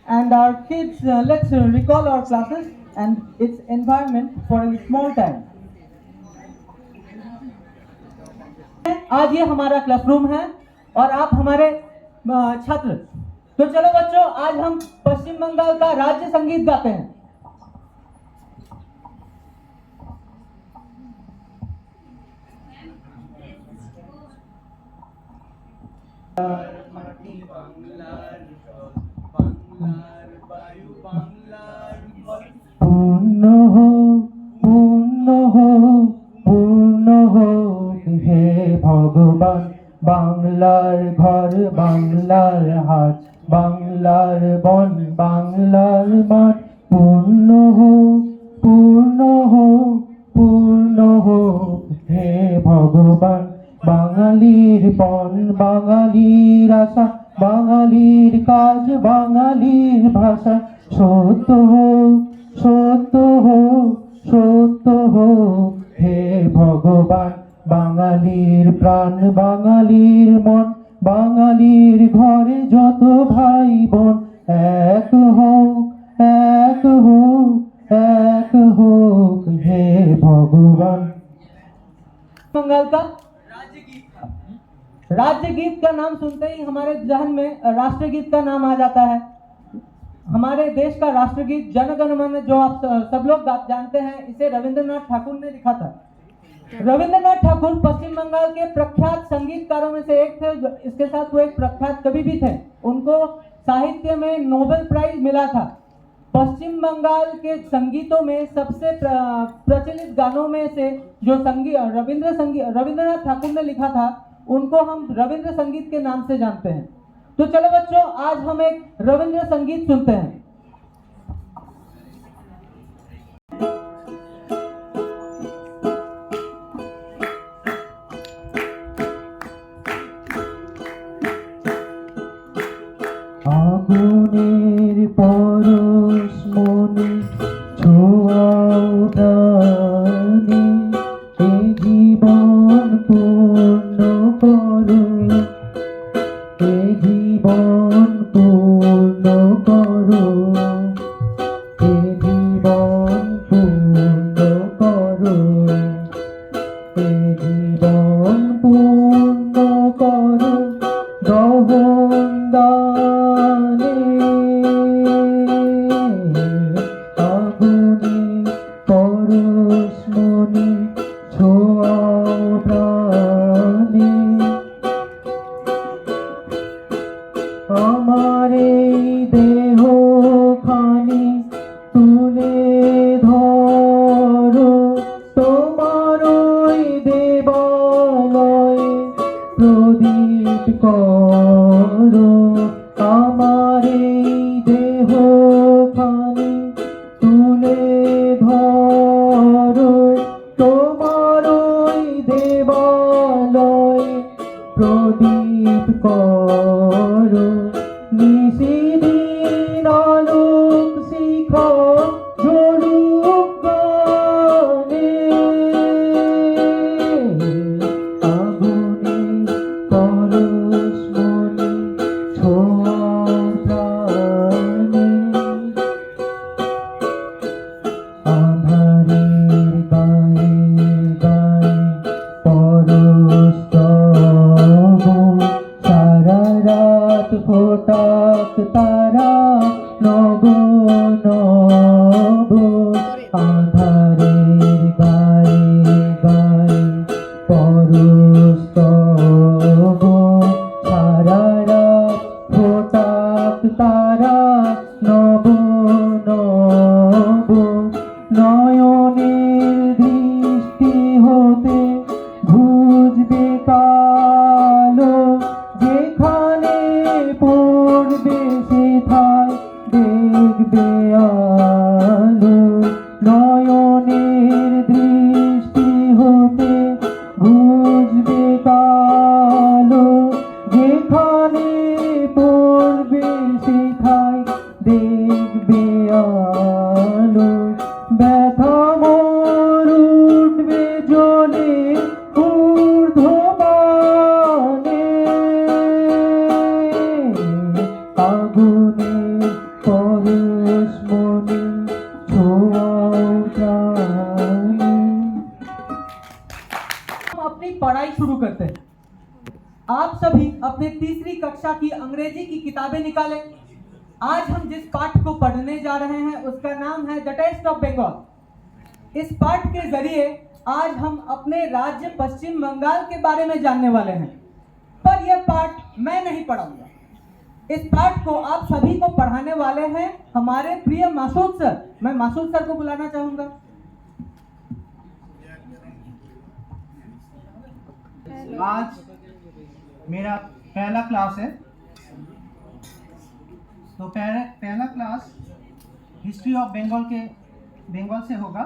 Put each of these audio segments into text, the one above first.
And our kids, let's recall our classes and its environment for a small time. आज ये हमारा classroom है और आप हमारे छात्र। तो चलो बच्चों, आज हम पश्चिम बंगाल का राज्य संगीत गाते हैं। पूर्ण हो पूर्ण हो पूर्ण हो हे भगवान, বাংলার ঘর বাংলার হাট বাংলার বন বাংলার মাঠ, পূর্ণ হো পূর্ণ হো পূর্ণ হো হে ভগবান। বাঙালির পণ বাঙালির আশা বাঙালির কাজ বাঙালির ভাষা, সত্য হো সত্য হো সত্য হো হে ভগবান। বাঙালির প্রাণ বাঙালির মন বাঙালির ঘরে যত ভাই বোন, এক হোক এক হোক এক হোক হে भगवान। बंगाल का राज्य गीत का नाम सुनते ही हमारे जहन में राष्ट्रगीत का नाम आ जाता है। हमारे देश का राष्ट्रगीत जन गण मन, जो आप सब लोग जानते हैं, इसे रविंद्रनाथ ठाकुर ने लिखा था। रविंद्रनाथ ठाकुर पश्चिम बंगाल के प्रख्यात संगीतकारों में से एक थे। इसके साथ वो एक प्रख्यात कवि भी थे। उनको साहित्य में नोबेल प्राइज मिला था। पश्चिम बंगाल के संगीतों में सबसे प्रचलित गानों में से जो रविंद्रनाथ ठाकुर ने लिखा था, उनको हम रविंद्र संगीत के नाम से जानते हैं। तो चलो बच्चों, आज हम एक रविंद्र संगीत सुनते हैं। আগুনের পরশ মনে ছোঁয়াও প্রাণে, এ জীবন পূর্ণ করো, এ জীবন পূর্ণ করো, এ জীবন পূর্ণ করো, এ জীবন পূর্ণ করো দহন দানে। আগুনে পরশ মনে ছোঁয়াও প্রাণে, আমার এই দেহ খানি তুলে ধরো, তোমার ওই দেবালয়ে প্রদীপ করো। আমার এই দেহ খানি তুলে ধরো, তোমার ওই দেবালয়ে প্রদীপ করো। নিশিদিন আলোক শিখা জ্বলুক গানে, আগুনে পরশ মনে ছোঁয়াও প্রাণে। আঁধারের গায়ে গায়ে পরশ তব, সারা রাত ফোটাক তারা নব নব। আঁধারের গায়ে গায়ে পরশ তব, সারা রাত ফোটাক তারা নব নব। নয়নের দৃষ্টি হতে বুঝবে কালো, যেখানে পড়বে সেথায় দেখবে আলো। নয়নের দৃষ্টি হতে বুঝবে কালো, যেখানে পড়বে সেথায় দেখবে আলো। ব্যথা মোর উঠবে জ্বলে ঊর্ধ্বমানে, আগুনে अपनी तीसरी कक्षा की अंग्रेजी की किताबें निकालें। आज हम जिस पाठ को पढ़ने जा रहे हैं उसका नाम है द टेस्ट ऑफ बंगाल। इस पाठ के जरिए आज हम अपने राज्य पश्चिम बंगाल के बारे में जानने वाले हैं, पर यह पाठ मैं नहीं पढ़ाऊंगा। इस पाठ को आप सभी को पढ़ाने वाले हैं हमारे प्रिय मासूद सर। मैं मासूद सर को बुलाना चाहूंगा। आज मेरा पहला क्लास है, तो पहला क्लास हिस्ट्री ऑफ बंगाल से होगा।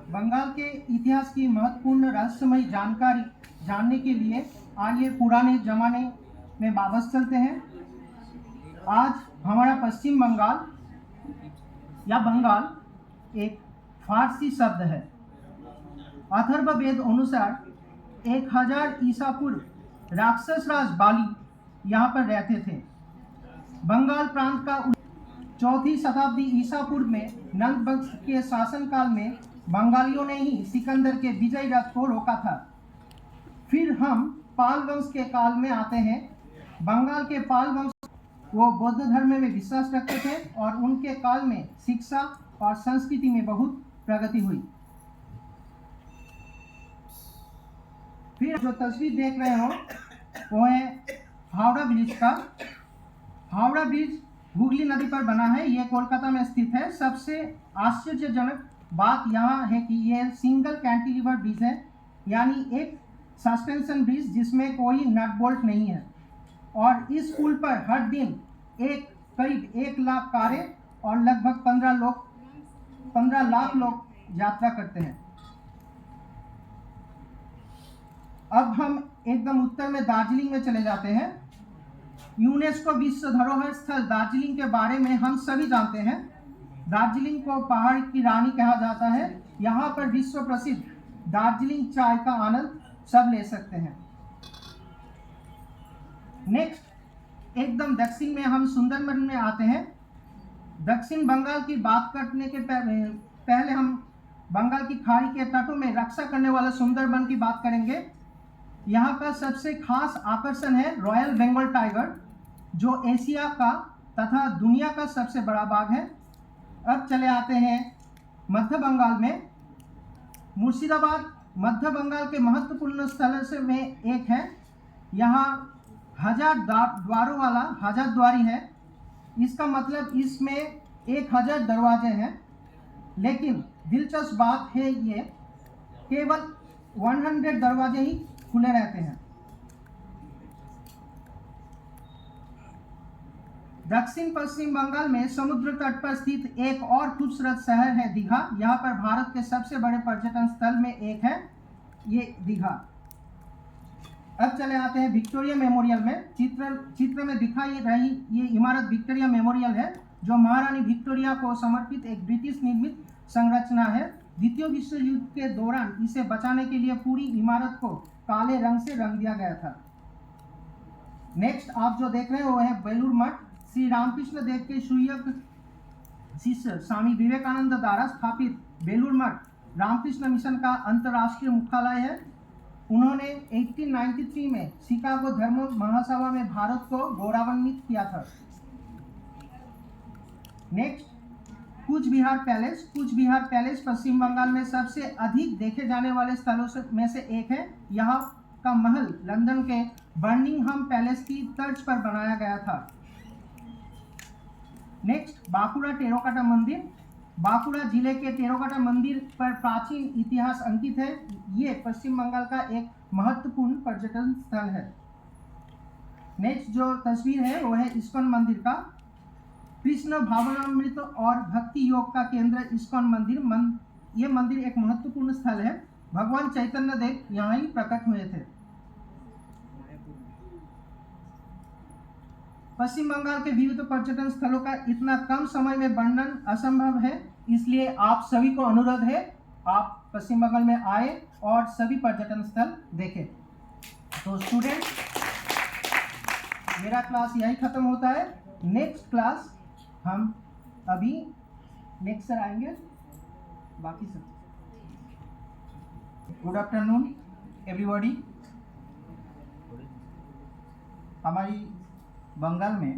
बंगाल के इतिहास की महत्वपूर्ण रहस्यमयी जानकारी जानने के लिए आइए पुराने जमाने में वापस चलते हैं। आज हमारा पश्चिम बंगाल या बंगाल एक फारसी शब्द है। अथर्ववेद अनुसार 1000 ईसा पूर्व राक्षस राज बाली यहाँ पर रहते थे। बंगाल प्रांत का 4वीं शताब्दी ईसा पूर्व में नंद वंश के शासनकाल में बंगालियों ने ही सिकंदर के विजय रथ को रोका था। फिर हम पाल वंश के काल में आते हैं। बंगाल के पाल वंश वो बौद्ध धर्म में विश्वास रखते थे और उनके काल में शिक्षा और संस्कृति में बहुत प्रगति हुई। फिर जो तस्वीर देख रहे हो वो है हावड़ा ब्रिज का। हावड़ा ब्रिज हुगली नदी पर बना है। ये कोलकाता में स्थित है। सबसे आश्चर्यजनक बात यहाँ है कि यह सिंगल कैंटिलीवर ब्रिज है, यानी एक सस्पेंशन ब्रिज जिसमें कोई नट बोल्ट नहीं है। और इस पुल पर हर दिन करीब 1 लाख कारें और लगभग 15 लाख लोग यात्रा करते हैं। अब हम एकदम उत्तर में दार्जिलिंग में चले जाते हैं। यूनेस्को विश्व धरोहर स्थल दार्जिलिंग के बारे में हम सभी जानते हैं। दार्जिलिंग को पहाड़ की रानी कहा जाता है। यहाँ पर विश्व प्रसिद्ध दार्जिलिंग चाय का आनंद सब ले सकते हैं। नेक्स्ट एकदम दक्षिण में हम सुंदरबन में आते हैं। दक्षिण बंगाल की बात करने के पहले हम बंगाल की खाड़ी के तटों में रक्षा करने वाला सुंदरबन की बात करेंगे। यहाँ का सबसे खास आकर्षण है रॉयल बंगाल टाइगर, जो एशिया का तथा दुनिया का सबसे बड़ा बाघ है। अब चले आते हैं मध्य बंगाल में। मुर्शिदाबाद मध्य बंगाल के महत्वपूर्ण स्थलों से में एक है। यहाँ 1000 द्वारों वाला हजारद्वारी है। इसका मतलब इसमें 1000 दरवाजे हैं, लेकिन दिलचस्प बात है ये केवल 100 दरवाजे ही खुले रहते हैं। दक्षिण पश्चिम बंगाल में समुद्र तट पर स्थित एक और खूबसूरत शहर है दीघा। यहाँ पर भारत के सबसे बड़े पर्यटन स्थल में एक है ये दीघा। अब चले आते हैं विक्टोरिया मेमोरियल में। चित्र में दिखाई रही ये इमारत विक्टोरिया मेमोरियल है, जो महारानी विक्टोरिया को समर्पित एक ब्रिटिश निर्मित संरचना है। द्वितीय विश्व युद्ध के दौरान इसे बचाने के लिए पूरी इमारत को काले रंग से रंग दिया गया था। नेक्स्ट आप जो देख रहे हो वो है बेलूर मठ। श्री रामकृष्ण देव के सुयक शिष्य स्वामी विवेकानंद द्वारा स्थापित बेलूर मठ रामकृष्ण मिशन का अंतर्राष्ट्रीय मुख्यालय है। उन्होंने 1893 में शिकागो धर्म महासभा में भारत को गौरवान्वित किया था। Next Cooch Behar palace. Cooch Behar palace पश्चिम बंगाल में सबसे अधिक देखे जाने वाले स्थलों में से एक है। यहाँ का महल लंदन के बर्मिंघम पैलेस की तर्ज पर बनाया गया था। नेक्स्ट बांकुड़ा टेराकोटा मंदिर। बांकुड़ा जिले के टेराकोटा मंदिर पर प्राचीन इतिहास अंकित है। ये पश्चिम बंगाल का एक महत्वपूर्ण पर्यटन स्थल है। नेक्स्ट जो तस्वीर है वो है इस्कॉन मंदिर का। कृष्ण भावनामृत और भक्ति योग का केंद्र इस्कॉन मंदिर। ये मंदिर एक महत्वपूर्ण स्थल है। भगवान चैतन्य देव यहाँ ही प्रकट हुए थे। पश्चिम बंगाल के विविध पर्यटन स्थलों का इतना कम समय में वर्णन असंभव है, इसलिए आप सभी को अनुरोध है आप पश्चिम बंगाल में आए और सभी पर्यटन स्थल देखें। तो स्टूडेंट मेरा क्लास यही खत्म होता है। नेक्स्ट क्लास हम अभी नेक्स्ट सर आएंगे, बाकी सब। Good afternoon everybody. हमारी बंगाल में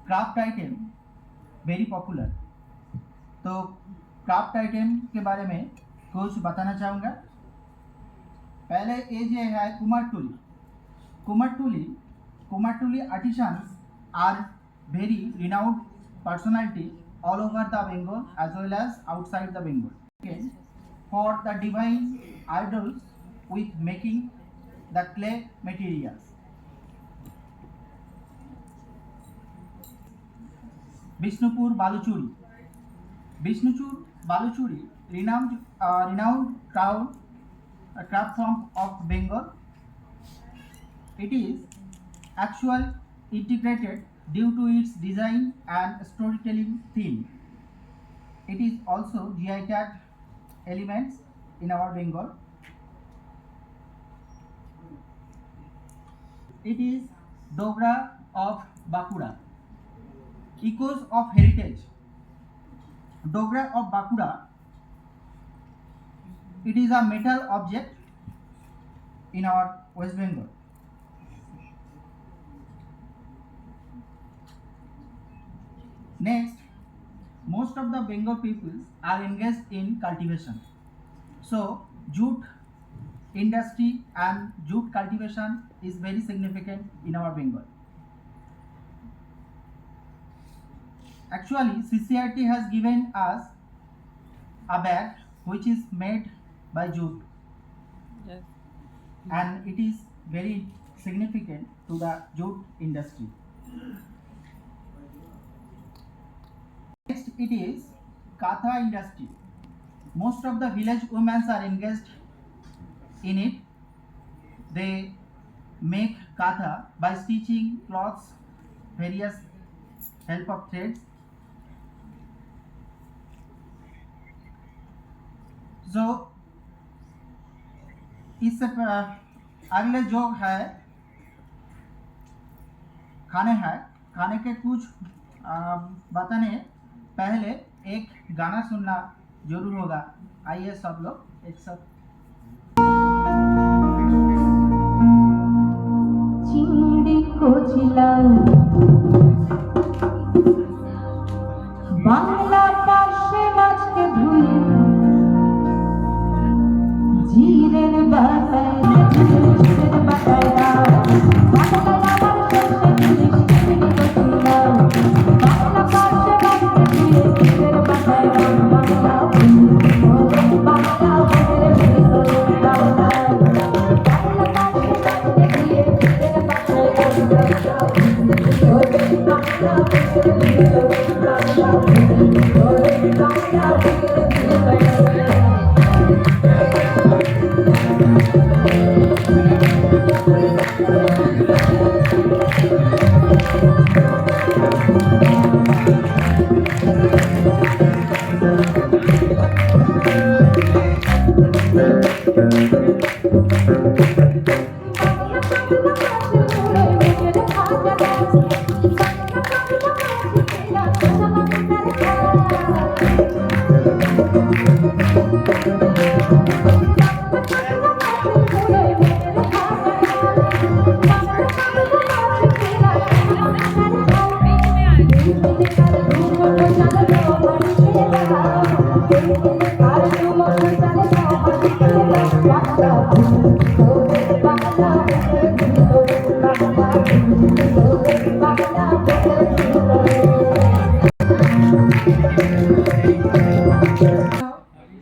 क्राफ्ट आइटम वेरी पॉपुलर। तो क्राफ्ट आइटम के बारे में कुछ बताना चाहूँगा। पहले ये जो है Kumartuli artisans are very renowned personality all over the Bengal as well as outside the Bengal. Okay. For the divine idols with making the clay materials. Bishnupur Baluchuri, renowned craft form of Bengal. It is actually integrated due to its design and storytelling theme. It is also GI tag elements in our Bengal. It is Dogra of Bakura. Echoes of heritage. Dogra of Bakura. It is a metal object in our West Bengal. Next, most of the Bengal peoples are engaged in cultivation. So, jute industry and jute cultivation is very significant in our Bengal. Actually, CCRT has given us a bag which is made by jute. Yes. And it is very significant to the jute industry. Next, it is Katha industry. Most of the village women are engaged in it. They make Katha by stitching cloths, various help of threads. So, इस अगले जो है खाने के कुछ बताने पहले एक गाना सुनना जरूर होगा। आइए सब लोग एक साथ। चिंगड़ी को झिलाओ बांगला पाशे माछ के धुए जीरेर बाताय जीरेर बाताय बांगला আমার শেষে জিনিস চিংড়ি को झिलाओ बांगला पाशे माछ के धुए जीरेर बाताय बांगला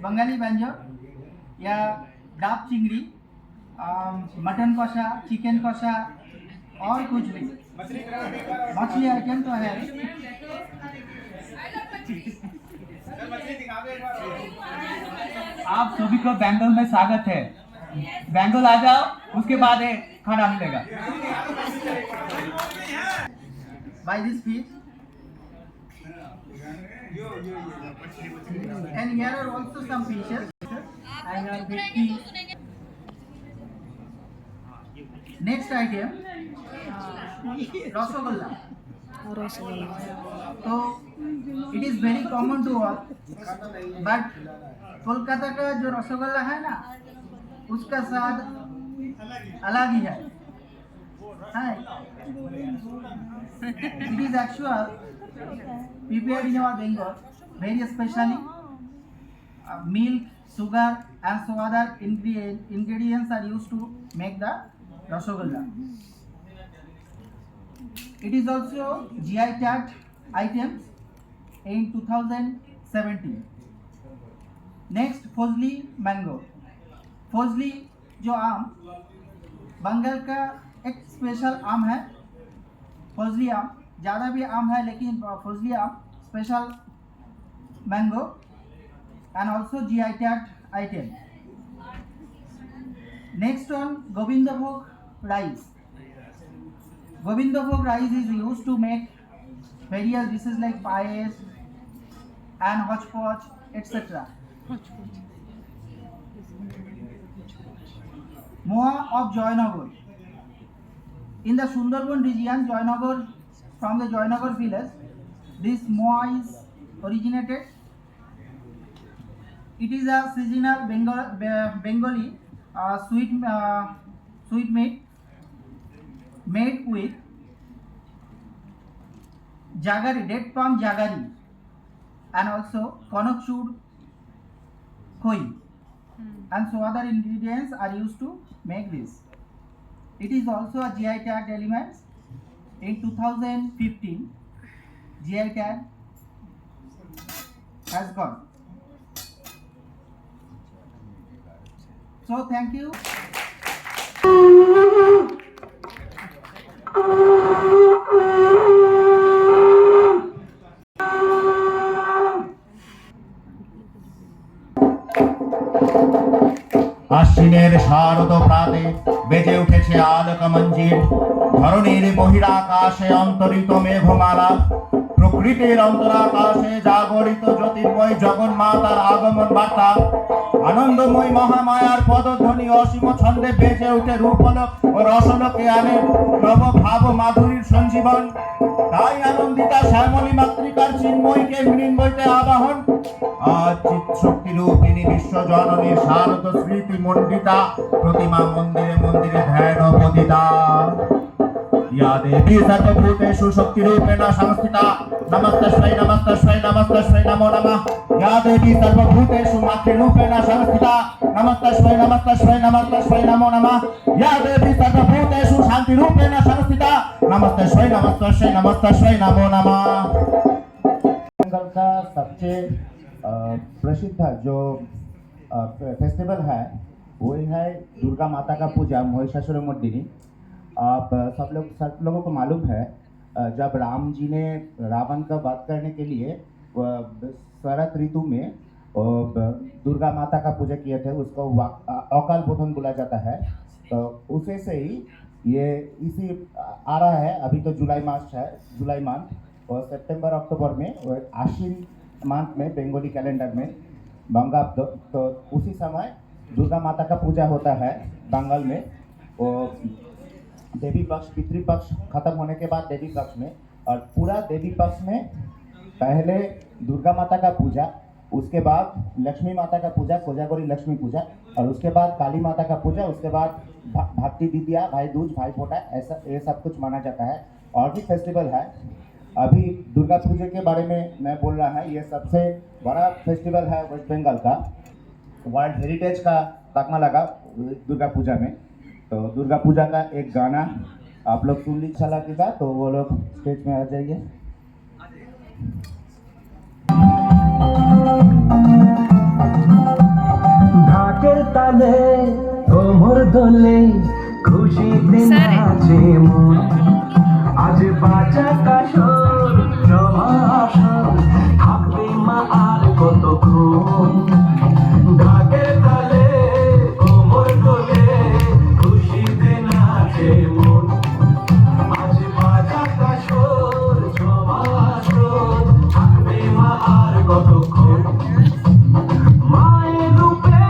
बंगाली व्यंजन या डाब चिंगड़ी, मटन कषा, चिकन कषा और कुछ भी मछली आइटम तो है। आप सभी को बैंगल में स्वागत है। बैंगल आ जाओ, उसके बाद खाना मिलेगा। By this fish, and here are also some fishes. I have vetchi. Next item, rasgulla. तो it is very common to all, but Kolkata का जो रसगुल्ला है ना, उसका स्वाद अलग ही है। Hi. It is actual prepared in our Bengal very specially. Milk, sugar and so other ingredients are used to make the Rasgulla. It is also GI tagged items in 2017. Next, Fozli mango. फौजली जो आम बंगाल का एक special आम है, फौजली आम ज़्यादा भी आम है लेकिन फौजली आम special mango and also GI tagged item. Next on Gobindobhog rice. Gobindobhog rice is use to make various dishes like payesh and hodgepodge etc. Moa of Joynagar. In the Sundarban region, Joynagar, from the Joynagar village, this moa is originated. It is a seasonal Bengali sweet meat made with jaggery, date palm jaggery, and also konakchur khoi. And so other ingredients are used to make this. It is also a GI tagged element. In 2015, GI tag has gone. So thank you. আশ্বিনের শারদ প্রাতে বেজে উঠেছে আলোক মঞ্জির, ধরণীর বহিরাকাশে অন্তরিত মেঘমালা, প্রকৃতির অন্তরাকাশে জাগরিত জ্যোতির্ময় জগন্মাতার আগমন বার্তা, আনন্দময় মহামায়ার পদধ্বনি অসীম ছন্দে বেজে উঠে রূপলোক ও রসলোকে আনে নব ভাব মাধুরীর সঞ্জীবন। তাই আনন্দিতা শ্যামলী মাতৃকার চিন্ময়কে মৃন্ময়তে আবাহন। আজ চিৎশক্তি রূপিণী বিশ্ব জননীর শারদ স্মৃতি মণ্ডিতা প্রতিমা মন্দিরে মন্দিরে ধ্যান অবদিতা। या देवी सर्वभूतेषु शक्तिरूपेण संस्थिता नमस्तस्मै नमस्तस्मै नमस्तस्मै नमो नमः। या देवी सर्वभूतेषु मातृरूपेण संस्थिता नमस्तस्मै नमस्तस्मै नमस्तस्मै नमो नमः। या देवी सर्वभूतेषु शान्तिरूपेण संस्थिता नमस्तस्मै नमस्तस्मै नमस्तस्मै नमो नमः। बंगाल का सबसे प्रसिद्ध जो फेस्टिवल है वही है दुर्गा माता का पूजा महिषासुरमर्दिनी। आप सब लोगों को मालूम है जब राम जी ने रावण का वध करने के लिए शरद ऋतु में दुर्गा माता का पूजा किए थे, उसको अकाल बोधन बोला जाता है। तो उसे से ही ये इसी आ रहा है। अभी तो जुलाई मास है, जुलाई मंथ, और सितंबर अक्टूबर में और आश्विन मंथ में बेंगोली कैलेंडर में बंगाल तो उसी समय दुर्गा माता का पूजा होता है बंगाल में। और देवी पक्ष पितृपक्ष खत्म होने के बाद देवी पक्ष में, और पूरा देवी पक्ष में पहले दुर्गा माता का पूजा, उसके बाद लक्ष्मी माता का पूजा, कोजागरी लक्ष्मी पूजा, और उसके बाद काली माता का पूजा, उसके बाद भाती दीदिया, भाई दूज, भाई फोटा, ऐसा ये सब कुछ माना जाता है। और भी फेस्टिवल है। अभी दुर्गा पूजा के बारे में मैं बोल रहा है, ये सबसे बड़ा फेस्टिवल है वेस्ट बंगाल का। वर्ल्ड हेरिटेज का तगमा लगा दुर्गा पूजा में। तो दुर्गा पूजा का एक गाना आप लोग सुन लीजिए लगेगा, तो वो लोग स्टेज में आ जाइए। ঢাকের তালে কোমর দোলে খুশিতে নাচে মন, আজ বাজা কাশর জমা আসর থাকবে মা আর কতক্ষণ। ঢাকের তালে কোমর দোলে খুশিতে নাচে মন, আজ বাজা কাশর জমা আসর থাকবে মা আর কতক্ষণ। মায়ের রূপে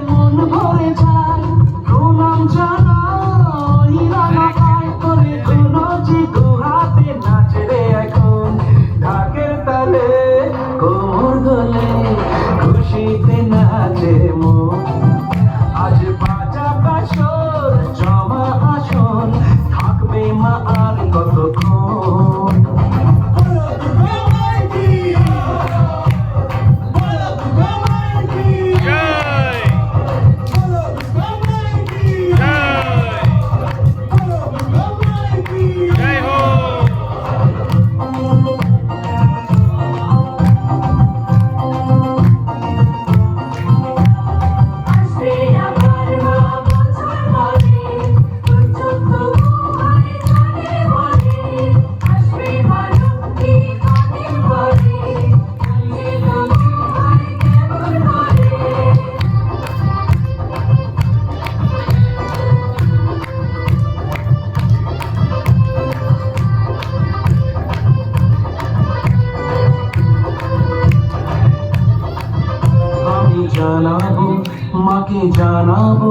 মন ভরে যায়, প্রণাম জানাই রাঙা গায়ে করে ধুলো যে দুহাতে নাচে। জানাবো মাকে জানাবো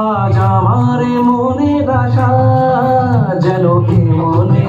আজ আমার মনের আশা যেন এ মনে